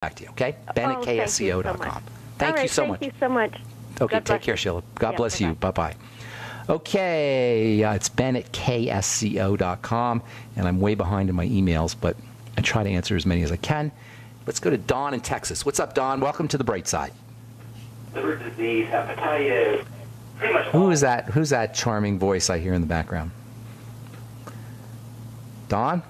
back to you, okay? Ben at ksco.com. Thank you so much. Thank you so much. Okay, take care, Sheila. God bless you. Bye-bye. Okay, it's Ben at ksco.com, and I'm way behind in my emails, but I try to answer as many as I can. Let's go to Don in Texas. What's up, Don? Welcome to the bright side. Liver disease, hepatitis, pretty much. Who's that charming voice I hear in the background? Don?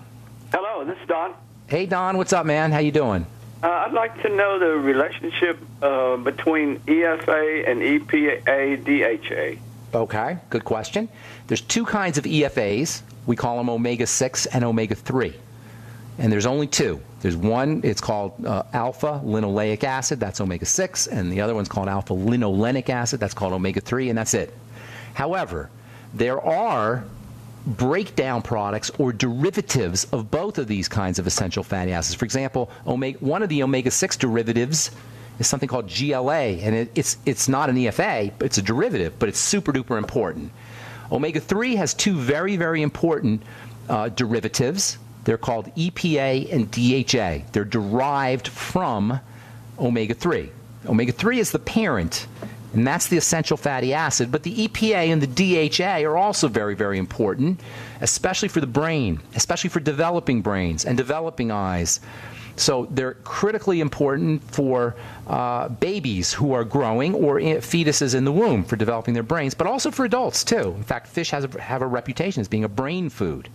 Hello, this is Don. Hey, Don. What's up, man? How you doing? I'd like to know the relationship between EFA and EPA-DHA. Okay, good question. There's two kinds of EFAs. We call them omega-6 and omega-3. And there's only two. There's one, it's called alpha-linoleic acid, that's omega-6, and the other one's called alpha-linolenic acid, that's called omega-3, and that's it. However, there are breakdown products or derivatives of both of these kinds of essential fatty acids. For example, one of the omega-6 derivatives is something called GLA, and it's not an EFA, it's a derivative, but it's super duper important. Omega-3 has two very, very important derivatives. They're called EPA and DHA. They're derived from omega-3. Omega-3 is the parent, and that's the essential fatty acid. But the EPA and the DHA are also very, very important, especially for the brain, especially for developing brains and developing eyes. So they're critically important for babies who are growing or fetuses in the womb for developing their brains, but also for adults, too. In fact, fish have a reputation as being a brain food.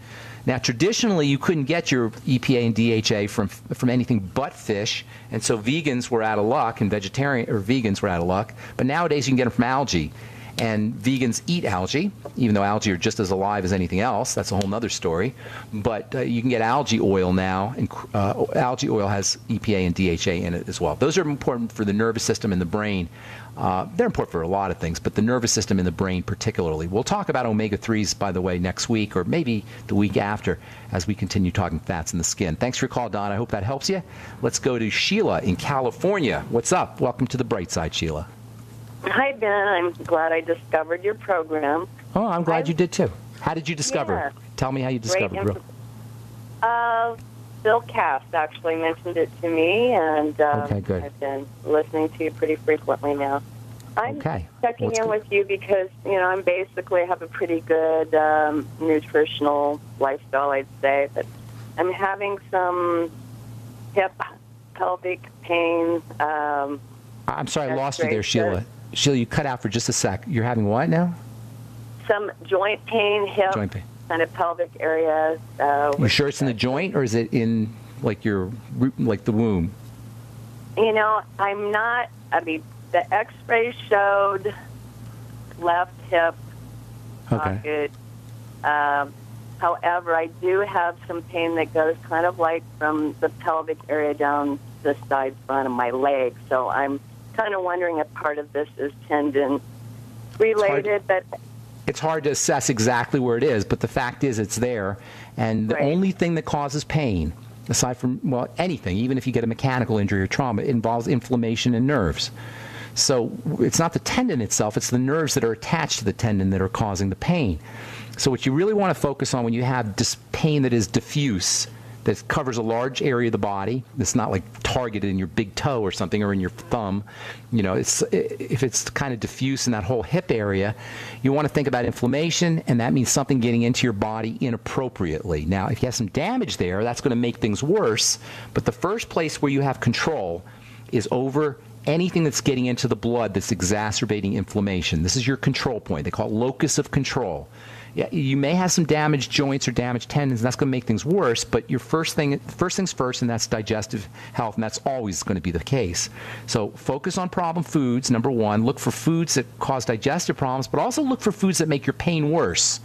Now, traditionally, you couldn't get your EPA and DHA from anything but fish, and so vegans were out of luck, and vegans were out of luck. But nowadays, you can get them from algae, and vegans eat algae, even though algae are just as alive as anything else. That's a whole other story. But you can get algae oil now, and algae oil has EPA and DHA in it as well. Those are important for the nervous system and the brain. They're important for a lot of things, but the nervous system and the brain particularly. We'll talk about omega-3s, by the way, next week or maybe the week after as we continue talking fats in the skin. Thanks for your call, Don. I hope that helps you. Let's go to Sheila in California. What's up? Welcome to the bright side, Sheila. Hi, Ben. I'm glad I discovered your program. Oh, I'm glad you did, too. How did you discover it? Tell me how you discovered it. Bill Cass actually mentioned it to me, and okay, good. I've been listening to you pretty frequently now. I'm checking in with you because, I'm basically have a pretty good nutritional lifestyle, I'd say, but I'm having some hip pelvic pain. I'm sorry, I lost you there, Sheila. Sheila, you cut out for just a sec. You're having what now? Some joint pain, hip, kind of pelvic area. You sure it's in the joint, or is it in like the womb? I'm not. I mean, the X-ray showed left hip pocket. However, I do have some pain that goes kind of like from the pelvic area down the side front of my leg. So I'm kind of wondering if part of this is tendon related, but it's hard to assess exactly where it is, but the fact is it's there. And the only thing that causes pain, aside from, well, anything, even if you get a mechanical injury or trauma, it involves inflammation in nerves. So it's not the tendon itself, it's the nerves that are attached to the tendon that are causing the pain. So what you really want to focus on when you have this pain that is diffuse, that covers a large area of the body, it's not like targeted in your big toe or something or in your thumb. If it's kind of diffuse in that whole hip area, you want to think about inflammation, and that means something getting into your body inappropriately. Now, if you have some damage there, that's going to make things worse, but the first place where you have control is over anything that's getting into the blood that's exacerbating inflammation. This is your control point. They call it locus of control. Yeah, you may have some damaged joints or damaged tendons, and that's going to make things worse, but your first things first, and that's digestive health, and that's always going to be the case. So focus on problem foods, number one. Look for foods that cause digestive problems, but also look for foods that make your pain worse.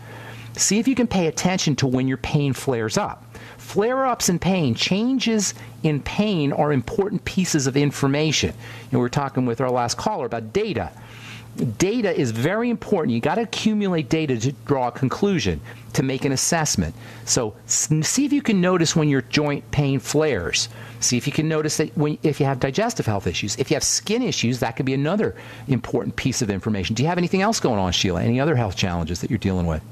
See if you can pay attention to when your pain flares up. Flare-ups in pain, changes in pain are important pieces of information. We were talking with our last caller about data. Data is very important. You got to accumulate data to draw a conclusion, to make an assessment. So see if you can notice when your joint pain flares. See if you can notice that if you have digestive health issues. If you have skin issues, that could be another important piece of information. Do you have anything else going on, Sheila? Any other health challenges that you're dealing with?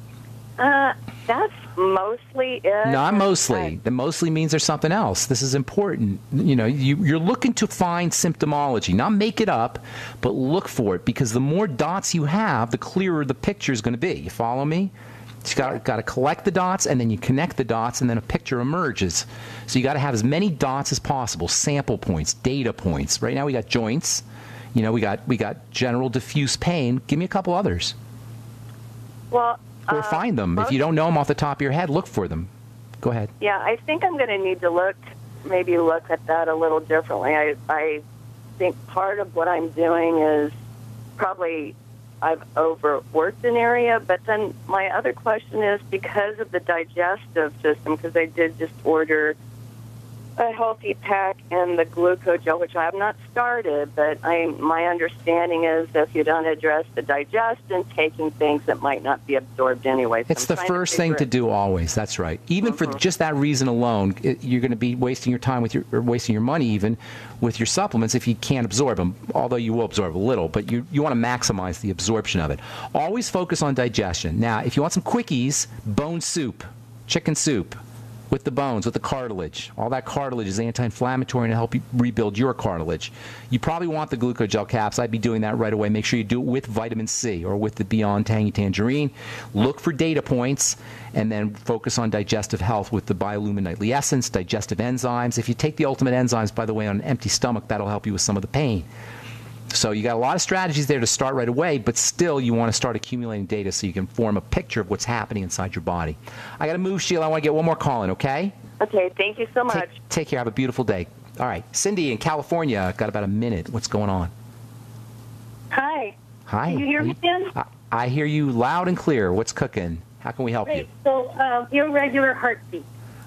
That's mostly it. Not mostly. The mostly means there's something else. This is important. You're looking to find symptomology, not make it up, but look for it, because the more dots you have, the clearer the picture is going to be. You follow me? You got to collect the dots, and then you connect the dots, and then a picture emerges. So you got to have as many dots as possible, sample points, data points. Right now we got joints. We got general diffuse pain. Give me a couple others. Well, or find them. If you don't know them off the top of your head, look for them. Go ahead. Yeah, I think I'm going to need to look at that a little differently. I think part of what I'm doing is probably I've overworked an area, but then my other question is because of the digestive system, because I did just order a healthy pack and the glucogel, which I have not started, but my understanding is if you don't address the digestion, taking things that might not be absorbed anyway. So it's the first thing to do always. That's right. Even for just that reason alone, you're going to be wasting your time or wasting your money even with your supplements if you can't absorb them, although you will absorb a little, but you want to maximize the absorption of it. Always focus on digestion. Now, if you want some quickies, bone soup, chicken soup, with the bones, with the cartilage. All that cartilage is anti-inflammatory and to help you rebuild your cartilage. You probably want the glucogel caps. I'd be doing that right away. Make sure you do it with vitamin C or with the Beyond Tangy Tangerine. Look for data points and then focus on digestive health with the Biolumin Nightly Essence, digestive enzymes. If you take the Ultimate Enzymes, by the way, on an empty stomach, that'll help you with some of the pain. So you got a lot of strategies there to start right away, but still you want to start accumulating data so you can form a picture of what's happening inside your body. I got to move, Sheila. I want to get one more call in, okay? Okay, thank you so much. Take care. Have a beautiful day. All right. Cindy in California, got about a minute. What's going on? Hi. Hi. Can you hear me, Ben? I hear you loud and clear. What's cooking? How can we help you? So irregular heartbeat.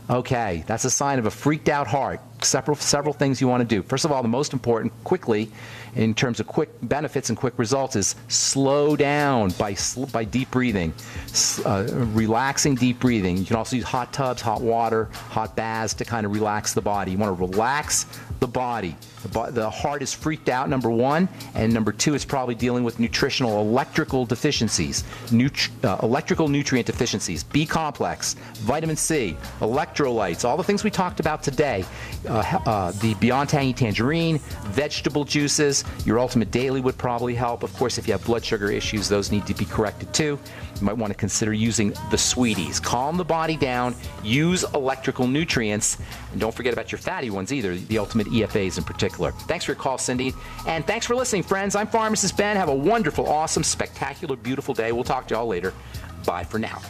Okay, that's a sign of a freaked out heart. Several things you want to do. First of all, the most important, quickly, in terms of quick benefits and quick results, is slow down by deep breathing, relaxing deep breathing. You can also use hot tubs, hot water, hot baths to kind of relax the body. You want to relax the body. The heart is freaked out, number one, and number two, it's probably dealing with nutritional electrical deficiencies, electrical nutrient deficiencies, B complex, vitamin C, electrolytes, all the things we talked about today. The Beyond Tangy Tangerine, vegetable juices, your Ultimate Daily would probably help. Of course, if you have blood sugar issues, those need to be corrected too. You might want to consider using the Sweeties. Calm the body down, use electrical nutrients, and don't forget about your fatty ones either, the Ultimate EFAs in particular. Thanks for your call, Cindy, and thanks for listening, friends. I'm Pharmacist Ben. Have a wonderful, awesome, spectacular, beautiful day. We'll talk to y'all later. Bye for now.